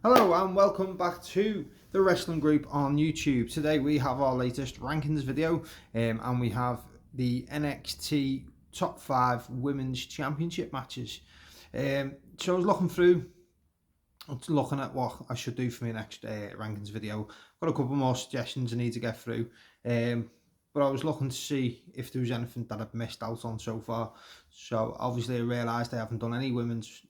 Hello and welcome back to the Wrestling Group on YouTube. Today we have our latest rankings video and we have the NXT Top 5 Women's Championship matches. So I was looking at what I should do for my next rankings video. Got a couple more suggestions I need to get through. But I was looking to see if there was anything that I've missed out on so far. So obviously I realised I haven't done any women's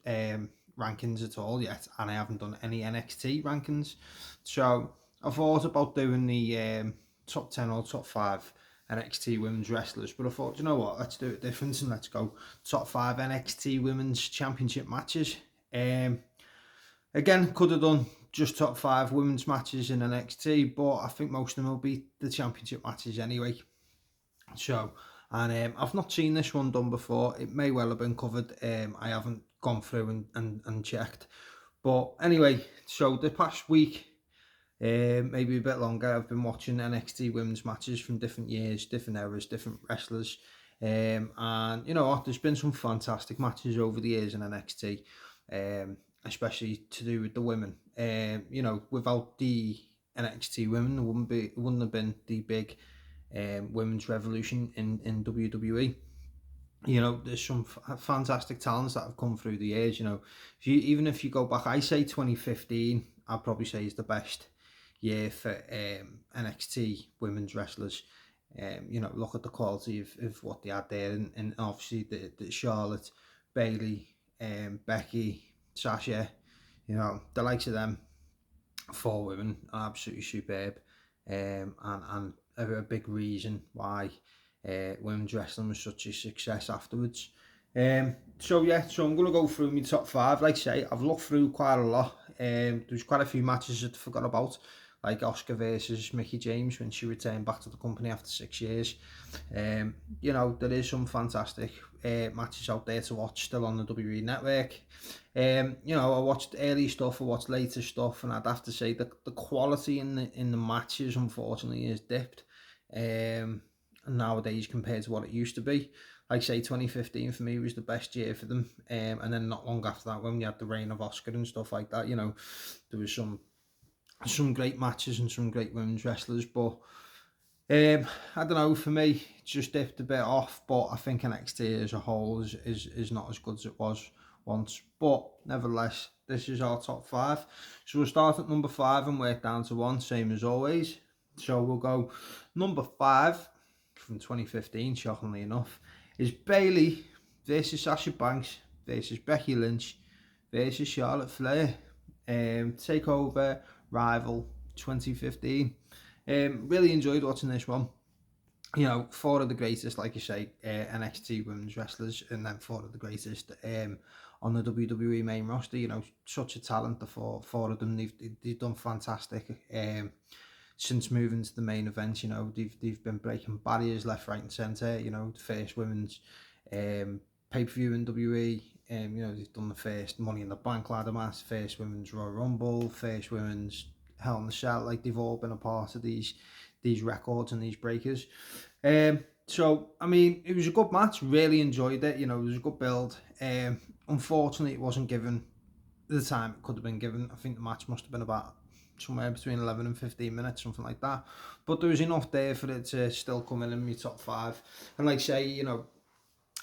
rankings at all yet, and I haven't done any NXT rankings. So I thought about doing the top 10 or top 5 NXT women's wrestlers, but I thought, you know what, let's do it different and let's go top 5 NXT women's championship matches. Again, could have done just top 5 women's matches in NXT, but I think most of them will be the championship matches anyway. So, and I've not seen this one done before. It may well have been covered. I haven't gone through and checked. But anyway, so the past week, maybe a bit longer, I've been watching NXT women's matches from different years, different eras, different wrestlers. And you know what, there's been some fantastic matches over the years in NXT, especially to do with the women. You know, without the NXT women, it wouldn't have been the big women's revolution in WWE. You know, there's some fantastic talents that have come through the years. You know, even if you go back, I say 2015, I'd probably say is the best year for NXT women's wrestlers. You know, look at the quality of what they had there, and obviously the Charlotte, Bayley, Becky, Sasha, you know, the likes of them, 4 women are absolutely superb, and a big reason why women's wrestling was such a success afterwards. So I'm going to go through my top 5. Like I say, I've looked through quite a lot. There's quite a few matches that I forgot about, like Asuka versus Mickie James when she returned back to the company after 6 years. You know, there is some fantastic matches out there to watch still on the WWE Network. You know, I watched early stuff, I watched later stuff, and I'd have to say that the quality in the matches, unfortunately, is dipped nowadays compared to what it used to be. Like say 2015 for me was the best year for them, and then not long after that, when we had the reign of Asuka and stuff like that, you know, there was some great matches and some great women's wrestlers, but I don't know, for me it's just dipped a bit off. But I think NXT as a whole is not as good as it was once. But nevertheless, this is our top 5. So we'll start at number 5 and work down to 1, same as always. So we'll go number 5 from 2015, shockingly enough, is Bayley versus Sasha Banks versus Becky Lynch versus Charlotte Flair. Takeover Rival 2015. Really enjoyed watching this one. You know, 4 of the greatest, like you say, NXT women's wrestlers, and then 4 of the greatest on the WWE main roster. You know, such a talent, the four of them. They've done fantastic. Since moving to the main event, you know, they've been breaking barriers left, right, and centre. You know, the first women's pay-per-view in WWE. You know, they've done the first Money in the Bank ladder match, first women's Royal Rumble, first women's Hell in the Cell. Like, they've all been a part of these records and these breakers. So I mean, it was a good match. Really enjoyed it. You know, it was a good build. Unfortunately, it wasn't given the time it could have been given. I think the match must have been about somewhere between 11 and 15 minutes, something like that. But there was enough there for it to still come in my top 5. And like I say, you know,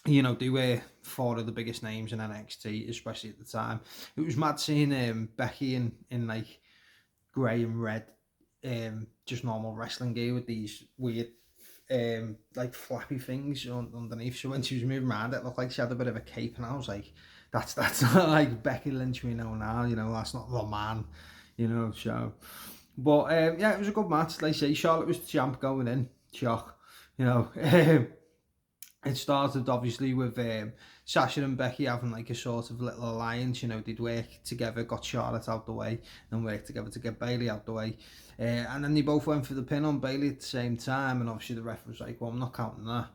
they were 4 of the biggest names in NXT, especially at the time. It was mad seeing Becky in like grey and red, just normal wrestling gear with these weird like flappy things underneath. So when she was moving around, it looked like she had a bit of a cape, and I was like, that's not like Becky Lynch we know now. You know, that's not the man. You know, so, but yeah, it was a good match. Like I say, Charlotte was the champ going in. Shock, you know. It started obviously with Sasha and Becky having like a sort of little alliance. You know, they'd work together, got Charlotte out the way, and work together to get Bayley out the way. And then they both went for the pin on Bayley at the same time, and obviously the ref was like, well, I'm not counting that.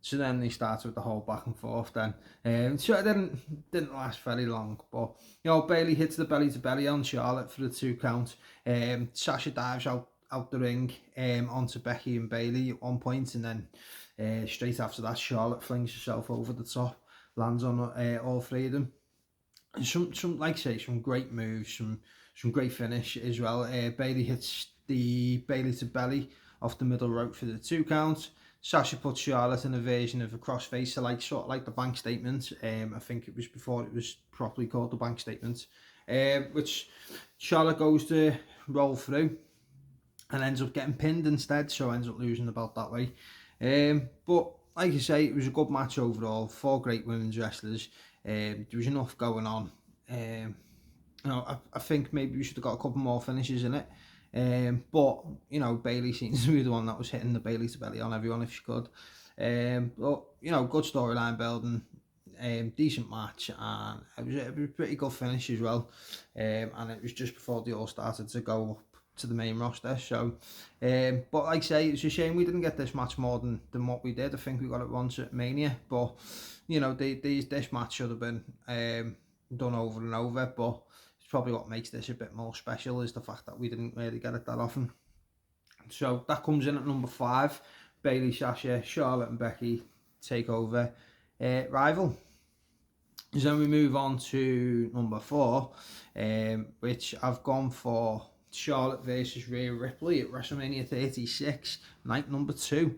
So then they started with the whole back and forth then. So it didn't last very long. But, you know, Bayley hits the belly to belly on Charlotte for the 2 count. Sasha dives out the ring onto Becky and Bayley at one point, and then straight after that, Charlotte flings herself over the top, lands on all 3 of them. And some like I say, some great moves, some great finish as well. Bailey hits the Bailey to belly off the middle rope for the 2 count. Sasha puts Charlotte in a version of a crossface, so like sort of like the bank statement. I think it was before it was properly called the bank statement, which Charlotte goes to roll through and ends up getting pinned instead, so ends up losing the belt that way. But like you say, it was a good match overall. 4 great women's wrestlers. There was enough going on. I think maybe we should have got a couple more finishes in it. But Bailey seems to be the one that was hitting the Bailey to belly on everyone if she could. But good storyline building. Decent match, and it was a pretty good finish as well. And it was just before they all started to go up to the main roster. So, but like I say, it's a shame we didn't get this match more than what we did. I think we got it once at Mania, but this match should have been done over and over. But it's probably what makes this a bit more special is the fact that we didn't really get it that often. So that comes in at number 5. Bailey, Sasha, Charlotte and Becky take over Rival. So then we move on to number 4, which I've gone for Charlotte versus Rhea Ripley at WrestleMania 36, night number 2.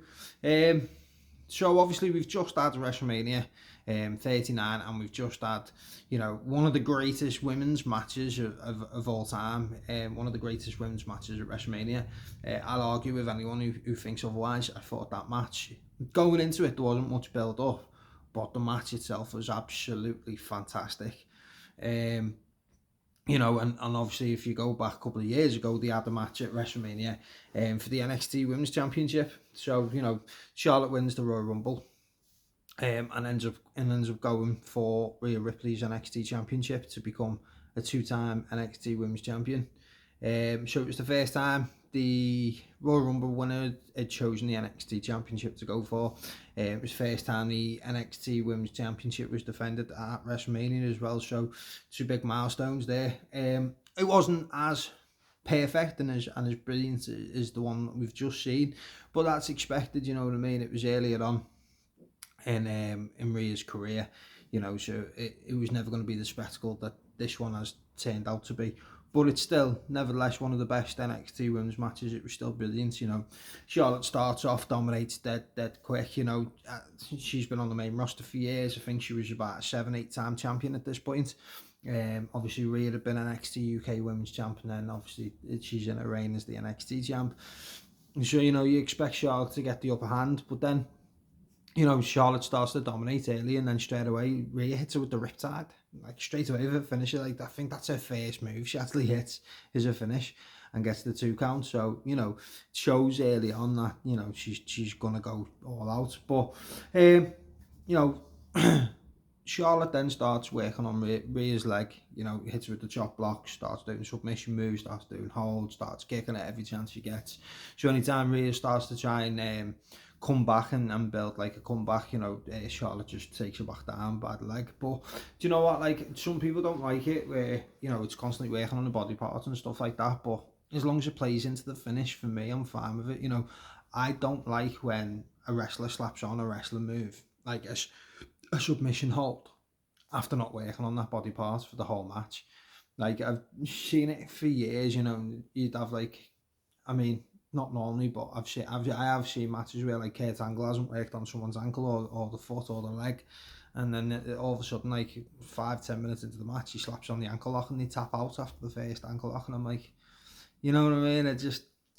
So obviously we've just had WrestleMania 39, and we've just had, one of the greatest women's matches of all time, one of the greatest women's matches at WrestleMania. I'll argue with anyone who thinks otherwise. I thought that match, going into it, there wasn't much build up, but the match itself was absolutely fantastic. And obviously if you go back a couple of years ago, they had a match at WrestleMania for the NXT Women's Championship. So, Charlotte wins the Royal Rumble and ends up going for Rhea Ripley's NXT Championship to become a 2-time NXT Women's Champion. So it was the first time the Royal Rumble winner had chosen the NXT Championship to go for. It was the first time the NXT Women's Championship was defended at WrestleMania as well, so 2 big milestones there. It wasn't as perfect and as brilliant as the one that we've just seen, but that's expected, you know what I mean? It was earlier on in Rhea's career, so it was never going to be the spectacle that this one has turned out to be. But it's still, nevertheless, one of the best NXT women's matches. It was still brilliant, Charlotte starts off, dominates dead quick, she's been on the main roster for years. I think she was about a 7-8 time champion at this point. Obviously, Rhea had been NXT UK Women's Champ, and then obviously she's in a reign as the NXT Champ. So, you expect Charlotte to get the upper hand, but then, Charlotte starts to dominate early, and then straight away, Rhea hits her with the Riptide. Like, straight away with a finisher. Like, I think that's her first move she actually hits, is a finish, and gets the 2 count. So, it shows early on that, she's going to go all out. But, Charlotte then starts working on Rhea's leg, hits her with the chop block, starts doing submission moves, starts doing holds, starts kicking it every chance she gets. So anytime Rhea starts to try and come back and build like a comeback, Charlotte just takes her back down by the leg. But do you know what, like, some people don't like it where, it's constantly working on the body parts and stuff like that, but as long as it plays into the finish, for me, I'm fine with it. I don't like when a wrestler slaps on a wrestling move, like a submission hold, after not working on that body part for the whole match. Like, I've seen it for years, you'd have not normally, but I have seen matches where like Kurt Angle hasn't worked on someone's ankle or the foot or the leg, and then all of a sudden, like 5-10 minutes into the match, he slaps on the ankle lock and they tap out after the first ankle lock, and I'm like, you know what I mean? I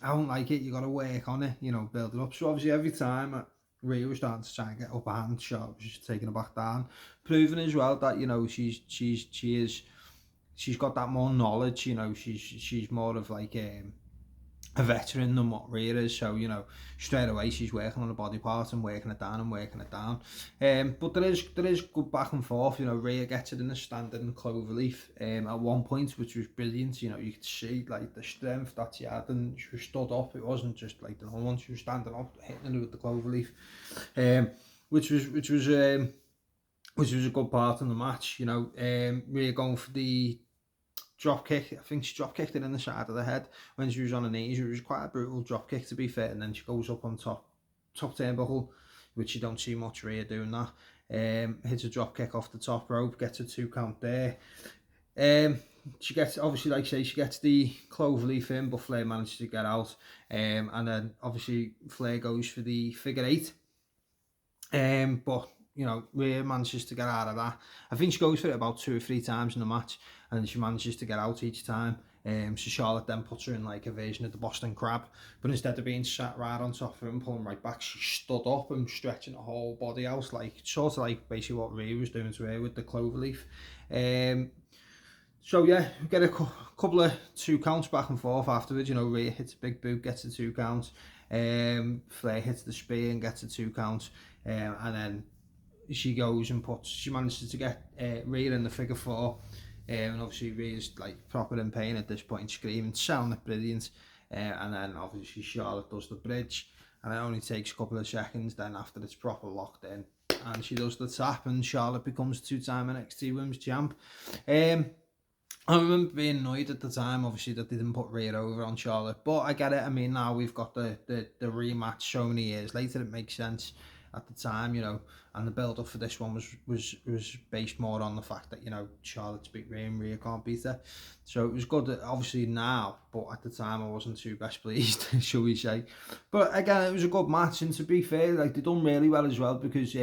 don't like it. You got to work on it, build it up. So obviously every time Rhea was starting to try and get upper hand, Charlotte was just taking her back down, proving as well that she's got that more knowledge. She's more of like a veteran than what Rhea is, so straight away she's working on the body part and working it down. But there is good back and forth. Rhea gets it in a standing cloverleaf at one point, which was brilliant. You could see like the strength that she had, and she was stood up. It wasn't just like the normal one; she was standing up, hitting it with the cloverleaf, which was a good part in the match. Rhea going for the drop kick. I think she drop kicked it in the side of the head when she was on her knees. It was quite a brutal drop kick, to be fair, and then she goes up on top turnbuckle, which you don't see much Rhea doing that. hits a drop kick off the top rope, gets a 2 count there. She gets, obviously, like I say, she gets the cloverleaf in, but Flair manages to get out. And then obviously Flair goes for the figure 8. But Rhea manages to get out of that. I think she goes for it about 2 or 3 times in the match, and she manages to get out each time. So Charlotte then puts her in like a version of the Boston Crab, but instead of being sat right on top of her and pulling right back, she stood up and stretching her whole body out, like sort of like basically what Rhea was doing to her with the cloverleaf. So yeah, we get a couple of 2 counts back and forth afterwards. Rhea hits a big boot, gets a 2 count. Flair hits the spear and gets a 2 count. And then she goes and she manages to get Rhea in the figure 4. And obviously Rhea's like proper in pain at this point, screaming, sounding brilliant. And then obviously Charlotte does the bridge, and it only takes a couple of seconds. Then after it's proper locked in, and she does the tap, and Charlotte becomes 2-time NXT Women's Champ. I remember being annoyed at the time, obviously, that they didn't put Rhea over on Charlotte. But I get it. I mean, now we've got the rematch so many years later, it makes sense. At the time, and the build up for this one was based more on the fact that Charlotte's beat Rhea and Rhea can't beat her, so it was good. Obviously now, but at the time I wasn't too best pleased, shall we say. But again, it was a good match, and to be fair, like they done really well as well, because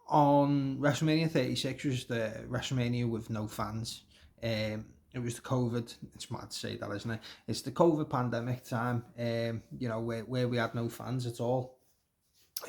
on WrestleMania 36 was the WrestleMania with no fans. It was the COVID. It's mad to say that, isn't it? It's the COVID pandemic time. Where we had no fans at all.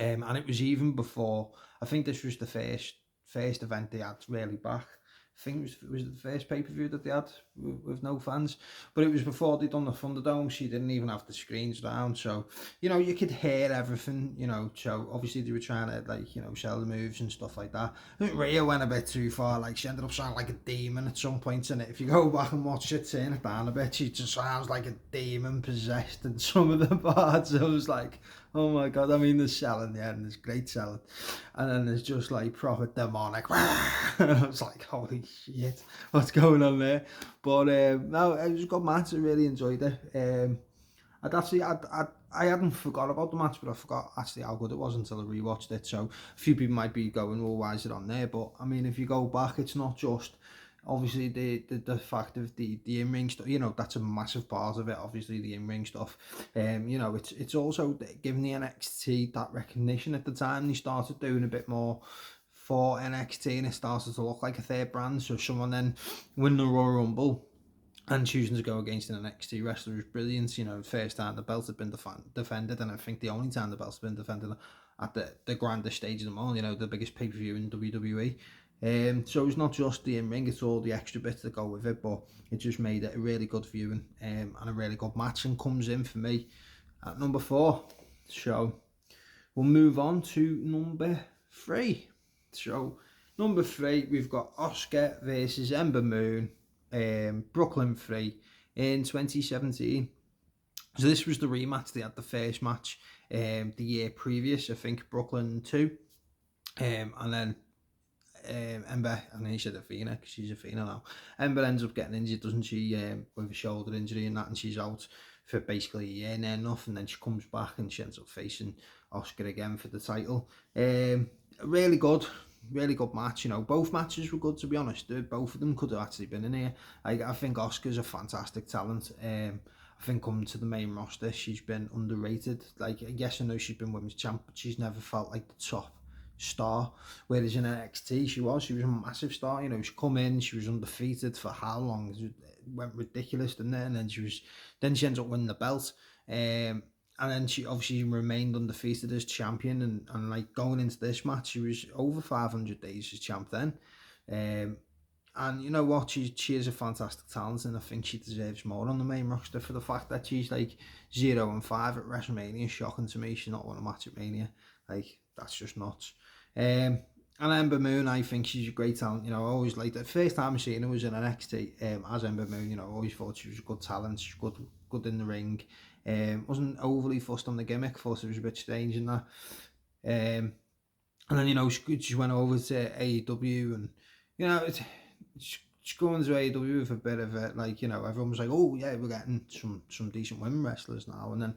And it was even before, I think this was the first event they had really back. I think it was the first pay-per-view that they had with no fans. But it was before they'd done the Thunderdome, so you didn't even have the screens down. So, you could hear everything, So, obviously, they were trying to, sell the moves and stuff like that. I think Rhea went a bit too far. Like, she ended up sounding like a demon at some point in it. If you go back and watch it, turn it down a bit, she just sounds like a demon possessed in some of the parts. I was like, oh my God. I mean, there's selling, yeah, and there's great selling. And then there's just like proper demonic. And I was like, holy shit, what's going on there? But no, it was a good match. I really enjoyed it. I hadn't forgot about the match, but I forgot actually how good it was until I rewatched it. So a few people might be going, well, why is it on there? But I mean, if you go back, it's not just obviously the fact of the in-ring stuff, that's a massive part of it, obviously the in-ring stuff. It's also giving the NXT that recognition. At the time they started doing a bit more for NXT, and it started to look like a third brand. So someone then win the Royal Rumble and choosing to go against an NXT wrestler is brilliant. The first time the belt had been defended, and I think the only time the belt's been defended at the grandest stage of them all, the biggest pay-per-view in WWE. So it's not just the in-ring, it's all the extra bits that go with it, but it just made it a really good viewing and a really good match, and comes in for me at number 4. So we'll move on to number 3. So number 3, we've got Asuka versus Ember Moon, Brooklyn 3 in 2017. So this was the rematch. They had the first match the year previous, I think Brooklyn 2, and then Ember, and then he said Athena, because she's Athena now. Ember ends up getting injured, doesn't she, with a shoulder injury and that, and she's out for basically a year and enough, and then she comes back and she ends up facing Asuka again for the title. Really good match. Both matches were good, to be honest. Both of them could have actually been in here. I think Asuka's a fantastic talent. I think coming to the main roster, she's been underrated. Like, yes, I know she's been women's champ, but she's never felt like the top star, whereas in NXT she was a massive star. She come in, she was undefeated for how long? It went ridiculous, didn't it? And then she ends up winning the belt, and then she obviously remained undefeated as champion, and like going into this match, she was over 500 days as champ then. And you know what, she is a fantastic talent, and I think she deserves more on the main roster for the fact that she's like 0-5 at WrestleMania. Shocking to me, she's not won a match at Mania. Like, that's just nuts. And Ember Moon, I think she's a great talent. I always liked it. The first time I seen her was in NXT as Ember Moon. I always thought she was a good talent. She's good in the ring. Wasn't overly fussed on the gimmick. Thought it was a bit strange in that. And then she went over to AEW, and just going to AEW with a bit of it, like, you know, everyone was like, oh yeah, we're getting some decent women wrestlers now, and then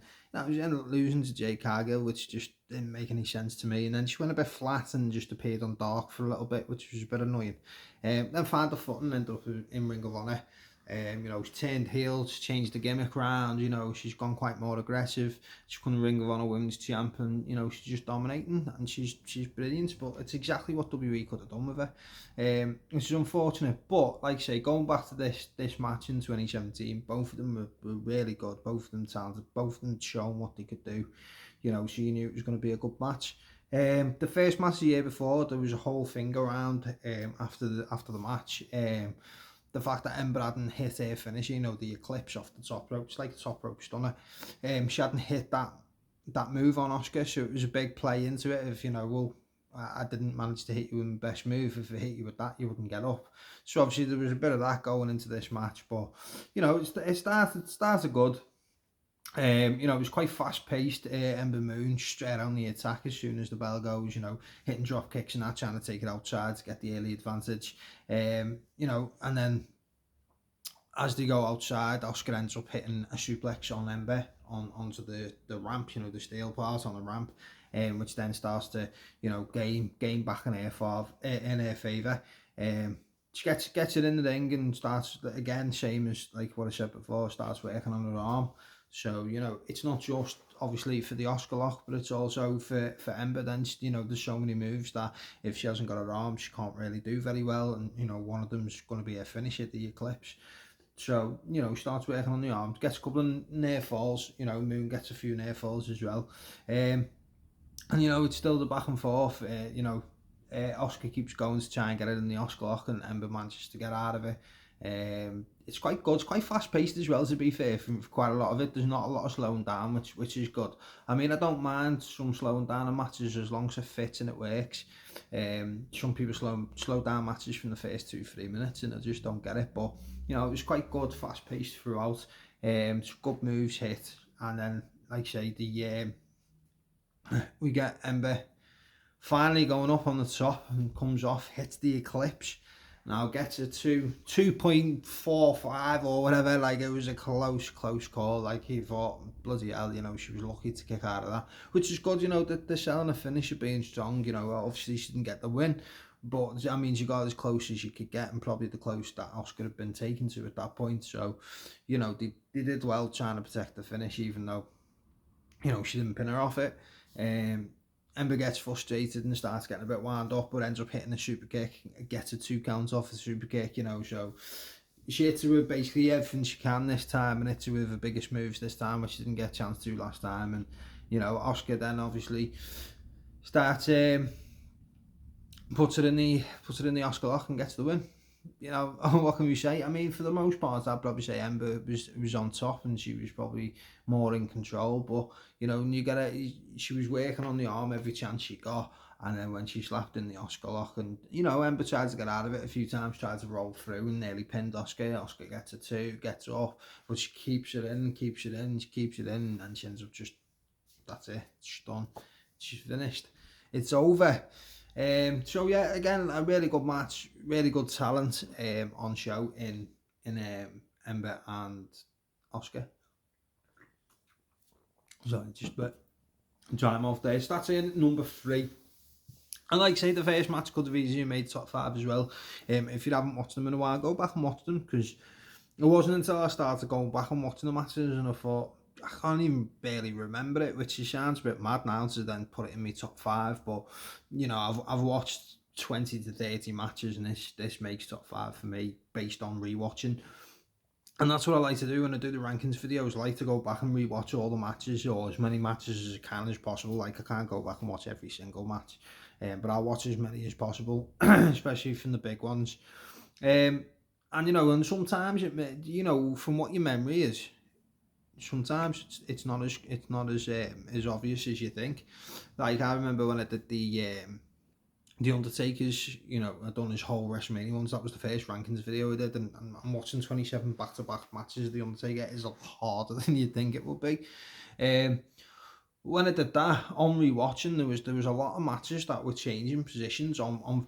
she ended up losing to Jade Cargill, which just didn't make any sense to me, and then she went a bit flat and just appeared on Dark for a little bit, which was a bit annoying. Then found the foot and ended up in Ring of Honor. You know, she's turned heel, she's changed the gimmick around, you know, she's gone quite more aggressive. She's become the Ring of Honor Women's Champ, and, you know, she's just dominating, and she's brilliant, but it's exactly what WWE could have done with her. Which is unfortunate, but like I say, going back to this match in 2017, both of them were really good, both of them talented, both of them shown what they could do, you know, so you knew it was going to be a good match. The first match the year before, there was a whole thing around after the match. The fact that Ember hadn't hit her finish, you know, the eclipse off the top rope, it's like a top rope stunner. She hadn't hit that move on Asuka, so it was a big play into it of, you know, well, I didn't manage to hit you in the best move. If I hit you with that, you wouldn't get up. So obviously there was a bit of that going into this match, but, you know, it started good. You know, it was quite fast paced. Ember Moon straight on the attack as soon as the bell goes, you know, hitting drop kicks and that, trying to take it outside to get the early advantage. You know, and then as they go outside, Oscar ends up hitting a suplex on Ember onto the ramp, you know, the steel part on the ramp, which then starts to, you know, gain back in her favour. She gets it in the ring and starts, again, same as like what I said before, starts working on her arm. So, you know, it's not just obviously for the Oscar lock, but it's also for Ember. Then, you know, there's so many moves that if she hasn't got her arm, she can't really do very well. And, you know, one of them's going to be a finish at the Eclipse. So, you know, starts working on the arm, gets a couple of near falls, you know, Moon gets a few near falls as well. And, you know, it's still the back and forth, you know, Oscar keeps going to try and get it in the Oscar lock, and Ember manages to get out of it. It's quite good. It's quite fast paced as well, to be fair, for quite a lot of it. There's not a lot of slowing down, which is good. I mean, I don't mind some slowing down in matches as long as it fits and it works. Some people slow down matches from the first 2-3 minutes and I just don't get it. But, you know, it was quite good, fast paced throughout. Good moves hit, and then, like I say, we get Ember finally going up on the top and comes off, hits the Eclipse. Now gets it to 2.45 or whatever. Like, it was a close call. Like, he thought, bloody hell, you know, she was lucky to kick out of that, which is good. You know, that they're selling a finisher being strong. You know, obviously she didn't get the win, but I mean, she got as close as you could get, and probably the closest that Oscar had been taken to at that point. So, you know, they did well trying to protect the finish, even though, you know, she didn't pin her off it. Ember gets frustrated and starts getting a bit wound up, but ends up hitting a super kick, gets a 2 count off the super kick, you know. So she hits her with basically everything she can this time, and hits her with the biggest moves this time, which she didn't get a chance to last time. And, you know, Oscar then obviously starts puts it in the Oscar lock and gets the win. You know, what can we say? I mean, for the most part, I'd probably say Ember was on top, and she was probably more in control. But, you know, she was working on the arm every chance she got, and then when she slapped in the Oscar lock, and, you know, Ember tried to get out of it a few times, tried to roll through and nearly pinned Oscar. Oscar gets a 2, gets up, but she keeps it in, and she ends up just, that's it, it's done. She's finished. It's over. So yeah, again, a really good match, really good talent on show in Ember and Oscar. So just time off there. So that's in number 3. And like I say, the first match could have easily made top 5 as well. If you haven't watched them in a while, go back and watch them, because it wasn't until I started going back and watching the matches and I thought, I can't even barely remember it, which sounds a bit mad now to then put it in my top 5. But, you know, I've watched 20 to 30 matches, and this makes top 5 for me based on rewatching. And that's what I like to do when I do the rankings videos. I like to go back and rewatch all the matches, or as many matches as I can as possible. Like, I can't go back and watch every single match, but I'll watch as many as possible, especially from the big ones. And, you know, and sometimes, you know, from what your memory is, sometimes it's not as obvious as you think. Like, I remember when I did the Undertaker's, you know, I'd done his whole WrestleMania ones. That was the first rankings video I did, and I'm watching 27 back-to-back matches of the Undertaker is a lot harder than you'd think it would be. When I did that, on rewatching, there was a lot of matches that were changing positions on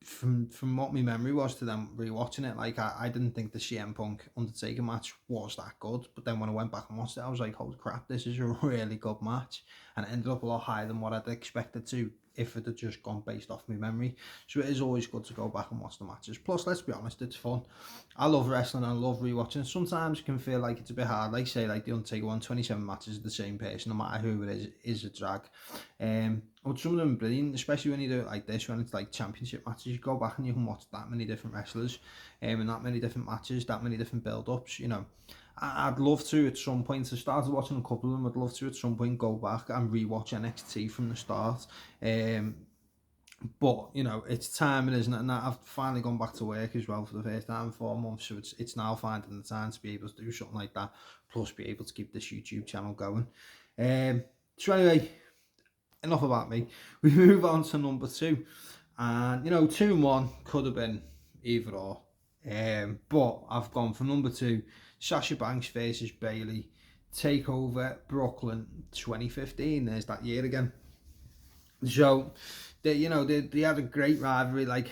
from what my memory was to them rewatching it, like I didn't think the CM Punk Undertaker match was that good, but then when I went back and watched it, I was like, holy crap, this is a really good match, and it ended up a lot higher than what I'd expected to if it had just gone based off my memory. So it is always good to go back and watch the matches. Plus, let's be honest, it's fun. I love wrestling and I love rewatching. Sometimes it can feel like it's a bit hard, like say like the Undertaker won 27 matches of the same person, no matter who it is a drag. But some of them are brilliant, especially when you do it like this, when it's like championship matches. You go back and you can watch that many different wrestlers, and that many different matches, that many different build-ups. You know, I'd love to at some point. I started watching a couple of them. I'd love to at some point go back and rewatch NXT from the start. But you know, it's timing, isn't it? And I've finally gone back to work as well for the first time in 4 months, so it's now finding the time to be able to do something like that, plus be able to keep this YouTube channel going. So anyway, enough about me. We move on to number 2, and you know, 2 and 1 could have been either or, but I've gone for number 2, Sasha Banks versus Bayley, Takeover Brooklyn 2015. There's that year again. So they had a great rivalry. Like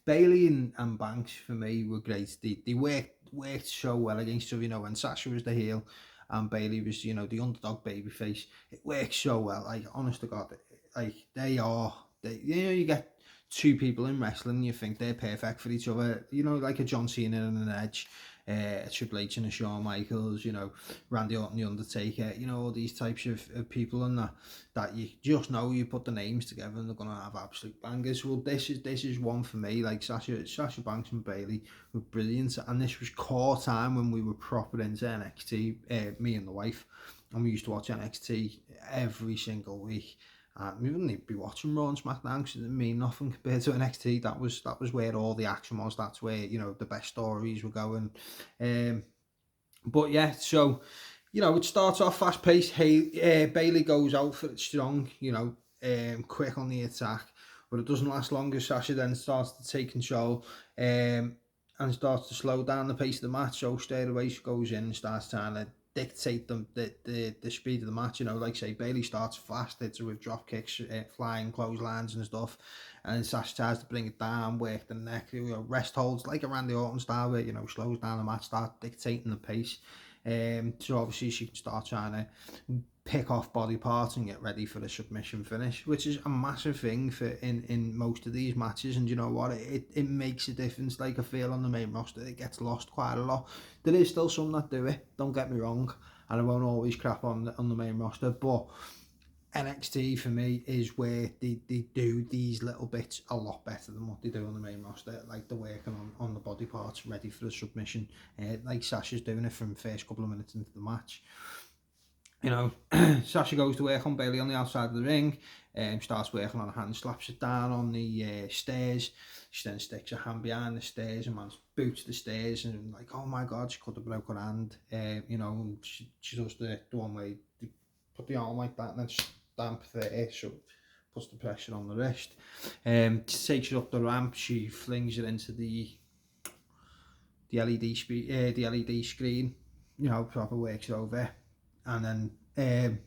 Bayley and Banks for me were great. They worked so well against each other. You know, when Sasha was the heel and Bayley was, you know, the underdog babyface, it works so well. Like, honest to God, like you get 2 people in wrestling, you think they're perfect for each other. You know, like a John Cena and an Edge, a Triple H and a Shawn Michaels, you know, Randy Orton, the Undertaker, you know, all these types of people, and that you just know, you put the names together and they're gonna have absolute bangers. Well, this is one for me. Like Sasha Banks and Bayley were brilliant, and this was core time when we were proper into NXT. Me and the wife, and we used to watch NXT every single week. We wouldn't even be watching Raw and SmackDown because it didn't mean nothing compared to NXT. That was where all the action was. That's where, you know, the best stories were going. But yeah, so, you know, it starts off fast paced. Bayley goes out for it strong, you know, quick on the attack, but it doesn't last long as Sasha then starts to take control and starts to slow down the pace of the match. So straight away she goes in and starts trying to dictate the speed of the match. You know, like say Bayley starts fast, hits her with drop kicks, flying clotheslines and stuff, and Sasha tries to bring it down, work the neck, you know, rest holds like a Randy Orton style, where, you know, slows down the match, start dictating the pace. So obviously she can start trying to pick off body parts and get ready for the submission finish, which is a massive thing for in most of these matches. And you know what, it makes a difference. Like I feel on the main roster it gets lost quite a lot. There is still some that do it, don't get me wrong, and I won't always crap on the main roster, but NXT for me is where they do these little bits a lot better than what they do on the main roster. Like they're working on the body parts ready for the submission, like Sasha's doing it from the first couple of minutes into the match. You know, Sasha goes to work on Bayley on the outside of the ring, starts working on a hand, slaps it down on the stairs. She then sticks her hand behind the stairs and man's boots the stairs, and like, oh my God, she could have broken her hand. You know, and she does the one where they put the arm like that and then stamp the so puts the pressure on the wrist. She takes it up the ramp, she flings it into the LED screen, you know, proper works over. And then,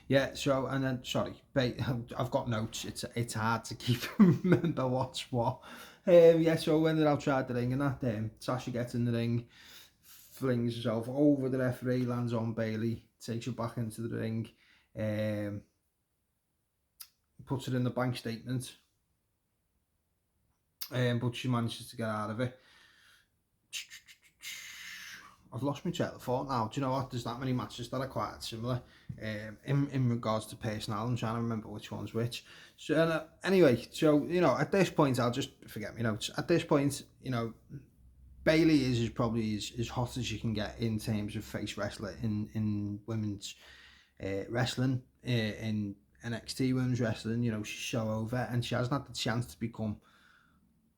yeah, so, and then, sorry, I've got notes, it's hard to keep remember what's what. Yeah, so when they're outside the ring and that, Sasha gets in the ring, flings herself over the referee, lands on Bayley, takes her back into the ring, puts it in the bank statement, but she manages to get out of it. I've lost my trail of thought now. Do you know what? There's that many matches that are quite similar in regards to personnel. I'm trying to remember which one's which. So anyway, so, you know, at this point, I'll just forget my notes. At this point, you know, Bayley is probably as hot as you can get in terms of face wrestler in women's wrestling, in NXT women's wrestling. You know, she's so over, and she hasn't had the chance to become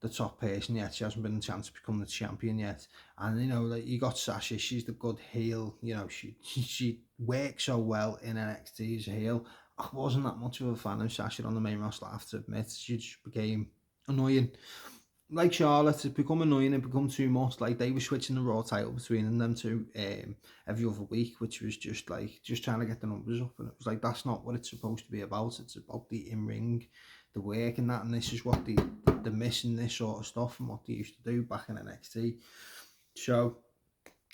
the top person yet. She hasn't been a chance to become the champion yet. And, you know, like, you got Sasha, she's the good heel. You know, she works so well in NXT as a heel. I wasn't that much of a fan of Sasha on the main roster, I have to admit. She just became annoying. Like Charlotte, it become annoying, it become too much. Like, they were switching the Raw title between them two every other week, which was just like, just trying to get the numbers up. And it was like, that's not what it's supposed to be about. It's about the in-ring the work and that, and this is what they're missing, this sort of stuff from what they used to do back in NXT. So,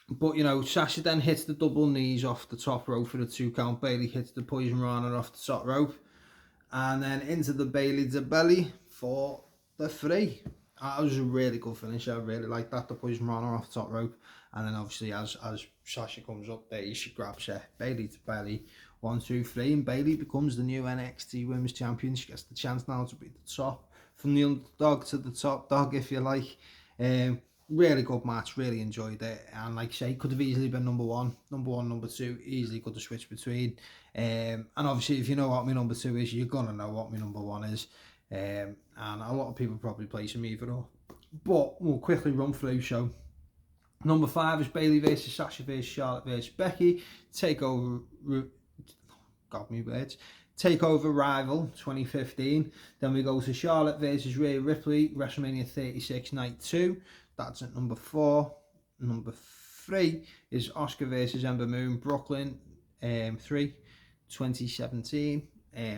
but you know, Sasha then hits the double knees off the top rope for the 2 count. Bayley hits the poison rana off the top rope, and then into the Bayley to belly for the 3. That was a really good finish. I really like that, the poison rana off the top rope. And then obviously as Sasha comes up there, she grabs her Bayley to belly, 1, 2, 3, and Bayley becomes the new NXT Women's Champion. She gets the chance now to be the top, from the underdog to the top dog, if you like. Really good match, really enjoyed it, and like I say, could have easily been number 1, number 2, easily could have switched between. And obviously, if you know what my number 2 is, you're gonna know what my number 1 is. And a lot of people probably place them either or. But we'll quickly run through. So number 5 is Bayley versus Sasha versus Charlotte versus Becky. Takeover Rival 2015. Then we go to Charlotte versus Rhea Ripley, WrestleMania 36 Night 2. That's at number 4. Number 3 is Asuka versus Ember Moon, Brooklyn 3, 2017.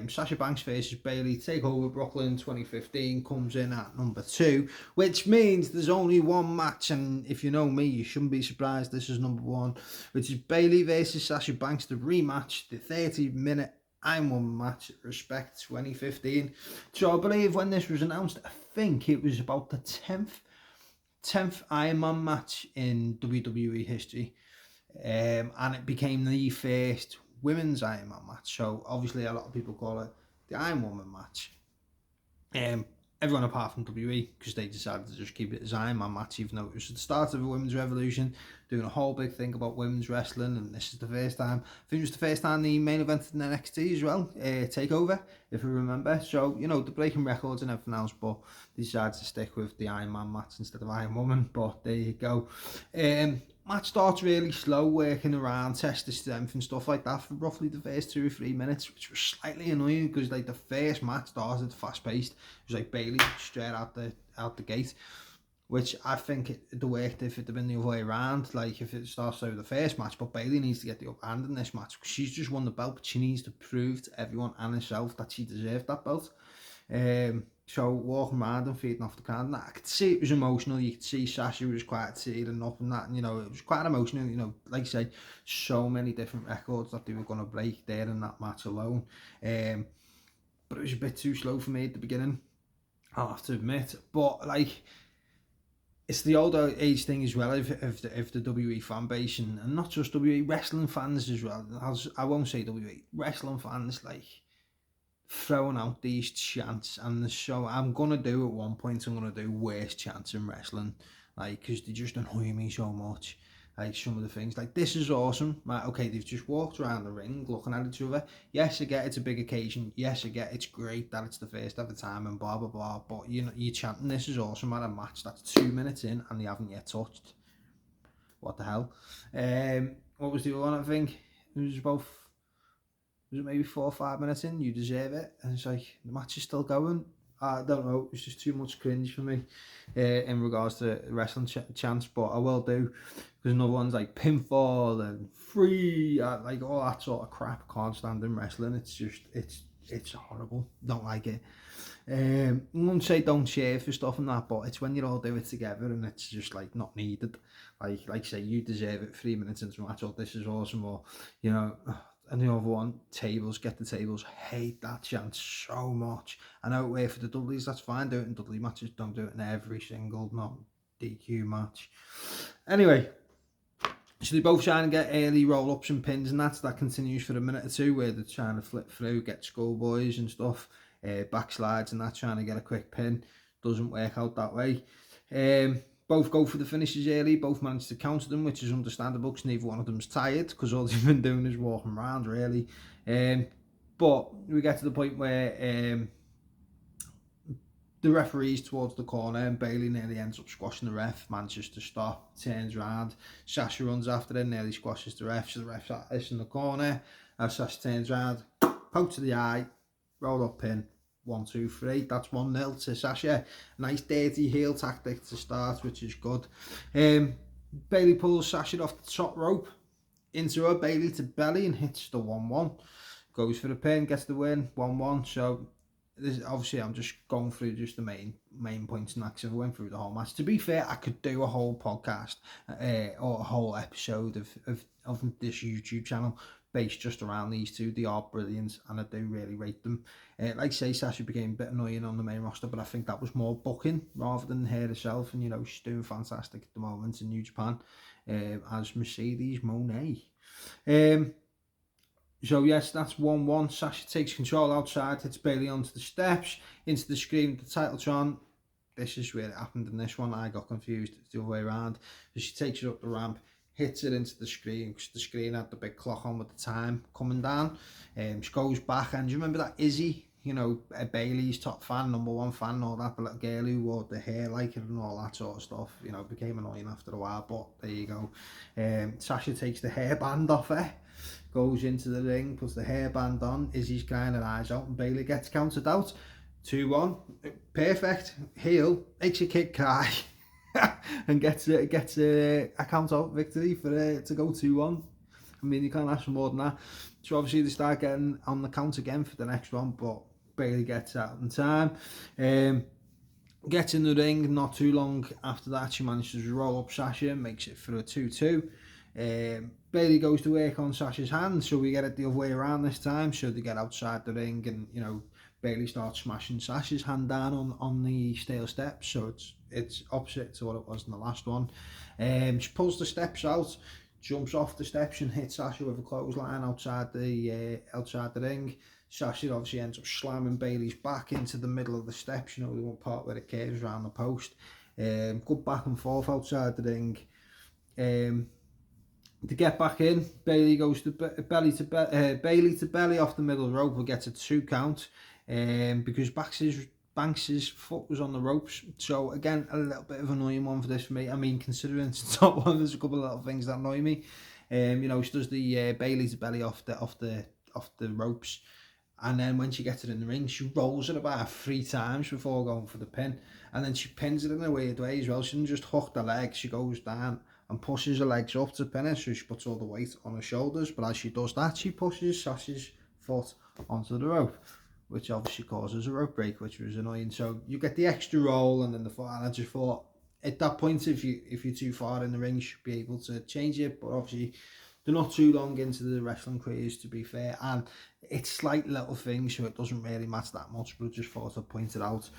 Sasha Banks versus Bayley, Takeover Brooklyn 2015, comes in at number 2, which means there's only one match, and if you know me, you shouldn't be surprised this is number 1, which is Bayley versus Sasha Banks, the rematch, the 30-minute Iron Woman match at Respect 2015. So I believe when this was announced, I think it was about the 10th Iron Man match in WWE history, and it became the first women's Iron Man match. So obviously a lot of people call it the Iron Woman match. Everyone apart from WWE, because they decided to just keep it as Iron Man match, even though it was the start of a women's revolution, doing a whole big thing about women's wrestling, and this is the first time. I think it was the first time the main evented in NXT as well, Takeover, if you remember. So, you know, they're breaking records and everything else, but they decided to stick with the Iron Man match instead of Iron Woman, but there you go. Match starts really slow, working around, testing strength and stuff like that for roughly the first 2 or 3 minutes, which was slightly annoying because like the first match started fast paced. It was like Bayley straight out the gate, which I think it worked if it had been the other way around. Like if it starts out the first match, but Bayley needs to get the upper hand in this match because she's just won the belt, but she needs to prove to everyone and herself that she deserved that belt. So walking around and feeding off the ground, I could see it was emotional. You could see Sasha was quite tearing up and that, and you know, it was quite emotional. You know, like I say, so many different records that they were going to break there in that match alone. But it was a bit too slow for me at the beginning, I'll have to admit. But like, it's the old age thing as well of the WWE fan base, and not just WWE, wrestling fans as well. I won't say WWE, wrestling fans, like, throwing out these chants, and so I'm gonna do at one point, I'm gonna do worst chants in wrestling, like, because they just annoy me so much. Like some of the things, like, this is awesome, right? Okay, they've just walked around the ring looking at each other. Yes, I get it's a big occasion. Yes, I get it's great that it's the first ever time and blah blah blah. But you know, you're chanting this is awesome at a match that's 2 minutes in and they haven't yet touched. What the hell? What was the other one? I think it was both. Was it maybe 4 or 5 minutes in? You deserve it. And it's like, the match is still going. I don't know. It was just too much cringe for me in regards to wrestling chants. But I will do. Because another one's like pinfall and free. Like all that sort of crap. I can't stand in wrestling. It's just, it's horrible. Don't like it. I won't say don't share for stuff and that, but it's when you all do it together and it's just like not needed. Like say, you deserve it 3 minutes into the match, or this is awesome, or, you know... And the other one, tables, get the tables. Hate that chant so much. I know it worked for the Dudleys, that's fine. Do it in Dudley matches, don't do it in every single not DQ match. Anyway, so they both trying to get early roll-ups and pins, and that continues for a minute or two where they're trying to flip through, get schoolboys and stuff, backslides and that, trying to get a quick pin. Doesn't work out that way. Both go for the finishes early, both manage to counter them, which is understandable because neither one of them's tired because all they've been doing is walking around, really. But we get to the point where the referee's towards the corner and Bayley nearly ends up squashing the ref, manages to stop, turns around, Sasha runs after him, nearly squashes the ref, so the ref's at this in the corner. As Sasha turns around, poke to the eye, roll up pin. 1, 2, 3. That's 1-0 to Sasha. Nice dirty heel tactic to start, which is good. Bayley pulls Sasha off the top rope into her, Bayley to belly, and hits the 1-1. Goes for the pin, gets the win, 1-1. So obviously I'm just going through just the main points and that, because if I went through the whole match, to be fair, I could do a whole podcast or a whole episode of this YouTube channel based just around these two. They are brilliant, and I do really rate them. Like I say, Sasha became a bit annoying on the main roster, but I think that was more booking rather than her herself. And she's doing fantastic at the moment in New Japan as Mercedes Moné. So yes, that's 1-1. Sasha takes control outside, hits Bayley onto the steps, into the screen, the Titletron. This is where it happened in this one. I got confused. It's the other way around. So she takes it up the ramp, hits it into the screen, because the screen had the big clock on with the time coming down. She goes back, and do you remember that Izzy, Bayley's top fan, #1 fan and all that, the little girl who wore the hair like it and all that sort of stuff, became annoying after a while, but there you go. Sasha takes the hairband off her, goes into the ring, puts the hairband on, Izzy's crying her eyes out, and Bayley gets counted out. 2-1, perfect. Heel makes a kid cry and gets a count out victory for to go 2-1. I mean, you can't ask for more than that. So obviously they start getting on the count again for the next one, but Bayley gets out in time. Gets in the ring. Not too long after that, she manages to roll up Sasha and makes it for a 2-2. Bayley goes to work on Sasha's hand, so we get it the other way around this time. So they get outside the ring, and Bayley starts smashing Sasha's hand down on the steel steps. So it's opposite to what it was in the last one. She pulls the steps out, jumps off the steps and hits Sasha with a clothesline outside the ring. Sasha obviously ends up slamming Bayley's back into the middle of the steps, the one part where it curves around the post. Good back and forth outside the ring. To get back in, Bayley goes to belly to belly off the middle rope, but gets a 2 count because Banks's foot was on the ropes. So again, a little bit of an annoying one for this for me. I mean, considering it's the top one, there's a couple of little things that annoy me. She does the Bayley to belly off the ropes, and then when she gets it in the ring, she rolls it about 3 times before going for the pin, and then she pins it in a weird way as well. She doesn't just hook the leg; she goes down and pushes her legs up to pin it, so she puts all the weight on her shoulders. But as she does that, she pushes Sasha's foot onto the rope, which obviously causes a rope break, which was annoying. So you get the extra roll and then the foot, and I just thought at that point, if you're too far in the ring, you should be able to change it. But obviously they're not too long into the wrestling craze, to be fair, and it's slight little things, so it doesn't really matter that much, but I just thought I'd point it out.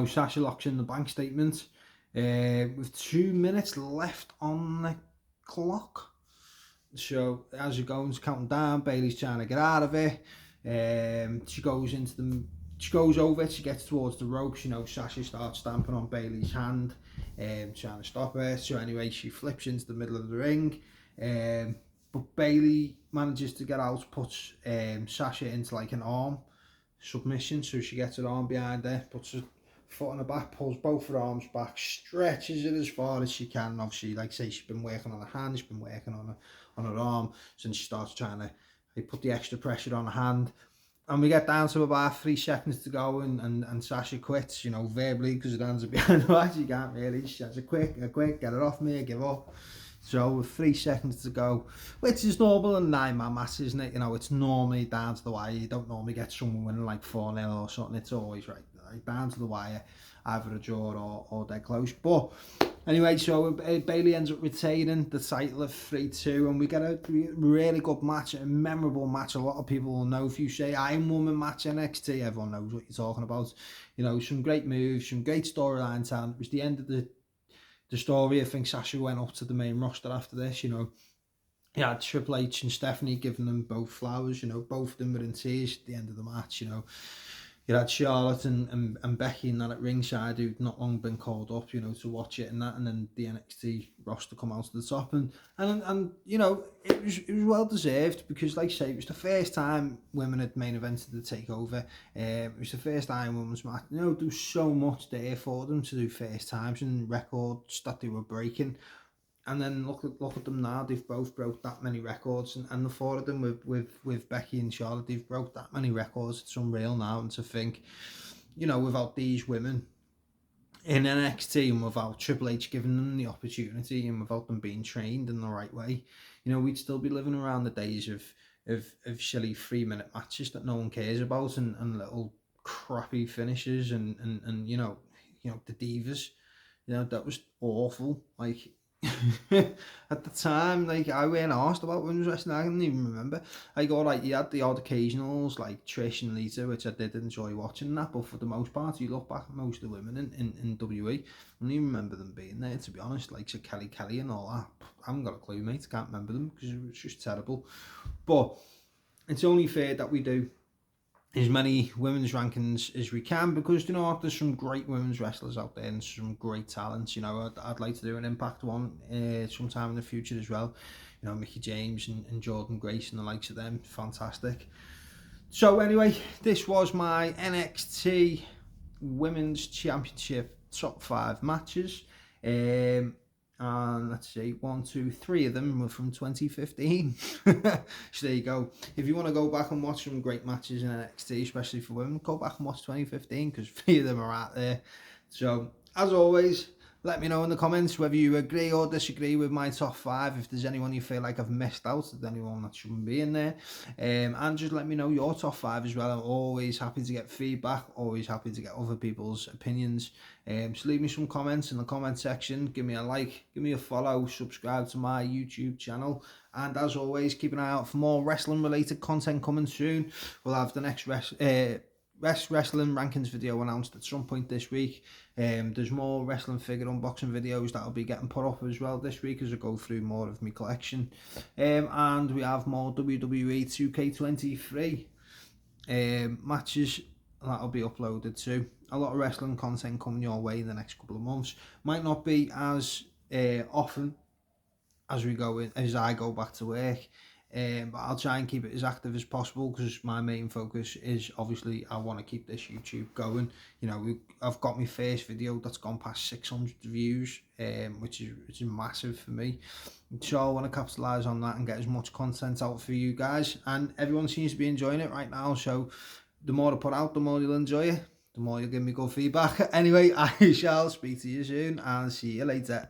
Sasha locks in the bank statement with 2 minutes left on the clock. So as it goes counting down, Bayley's trying to get out of it. She goes over, she gets towards the ropes. Sasha starts stamping on Bayley's hand, trying to stop her. So anyway, she flips into the middle of the ring. But Bayley manages to get out, puts Sasha into like an arm submission. So she gets her arm behind her, puts her foot on her back, pulls both her arms back, stretches it as far as she can. Obviously, like I say, she's been working on her hand, she's been working on her arm, so she starts trying to put the extra pressure on her hand. And we get down to about 3 seconds to go, and Sasha quits, verbally, because her hands are behind her back. She can't really. She has a quick, get it off me, I give up. So with 3 seconds to go, which is normal in 9-man matches, isn't it? It's normally down to the wire. You don't normally get someone winning like 4-0 or something. It's always right down to the wire, either a draw or dead close. But anyway, so Bayley ends up retaining the title of 3-2, and we get a really good match, a memorable match. A lot of people will know if you say Iron Woman match NXT, everyone knows what you're talking about. Some great moves, some great storyline time. It was the end of the story. I think Sasha went up to the main roster after this. You had Triple H and Stephanie giving them both flowers. Both of them were in tears at the end of the match. You had Charlotte and Becky and that at ringside, who'd not long been called up, to watch it and that, and then the NXT roster come out to the top, and it was well deserved, because like I say, it was the first time women had main evented the takeover. It was the first time women's match. There was so much there for them to do first times and records that they were breaking. And then look at them now. They've both broke that many records, and the 4 of them with Becky and Charlotte, they've broke that many records. It's unreal now. And to think, without these women in NXT, and without Triple H giving them the opportunity, and without them being trained in the right way, we'd still be living around the days of of silly 3 minute matches that no one cares about, and little crappy finishes, and the divas. That was awful. Like at the time, like I weren't asked about women's wrestling. I didn't even remember. Like, all right, you had the odd occasionals like Trish and Lita, which I did enjoy watching that, but for the most part, you look back at most of the women in WE, I don't even remember them being there, to be honest. Like, so Kelly and all that, I haven't got a clue, mate. I can't remember them because it was just terrible. But it's only fair that we do as many women's rankings as we can, because there's some great women's wrestlers out there and some great talents. I'd like to do an Impact one sometime in the future as well. Mickey James and Jordan Grace and the likes of them, fantastic. So anyway, this was my NXT Women's Championship top 5 matches. And let's see, 1, 2, 3 of them were from 2015. So there you go. If you want to go back and watch some great matches in NXT, especially for women, go back and watch 2015, because 3 of them are out there. So, as always, let me know in the comments whether you agree or disagree with my top 5. If there's anyone you feel like I've missed out, if there's anyone that shouldn't be in there. And just let me know your top 5 as well. I'm always happy to get feedback, always happy to get other people's opinions. So leave me some comments in the comment section. Give me a like, give me a follow, subscribe to my YouTube channel. And as always, keep an eye out for more wrestling related content coming soon. We'll have the next wrestling rankings video announced at some point this week. There's more wrestling figure unboxing videos that'll be getting put up as well this week as I go through more of my collection. And we have more WWE 2K23 matches that'll be uploaded too. A lot of wrestling content coming your way in the next couple of months. Might not be as often as I go back to work. But I'll try and keep it as active as possible, because my main focus is, obviously, I want to keep this YouTube going. I've got my first video that's gone past 600 views, which is massive for me. So I want to capitalise on that and get as much content out for you guys. And everyone seems to be enjoying it right now. So the more I put out, the more you'll enjoy it. The more you'll give me good feedback. Anyway, I shall speak to you soon and see you later.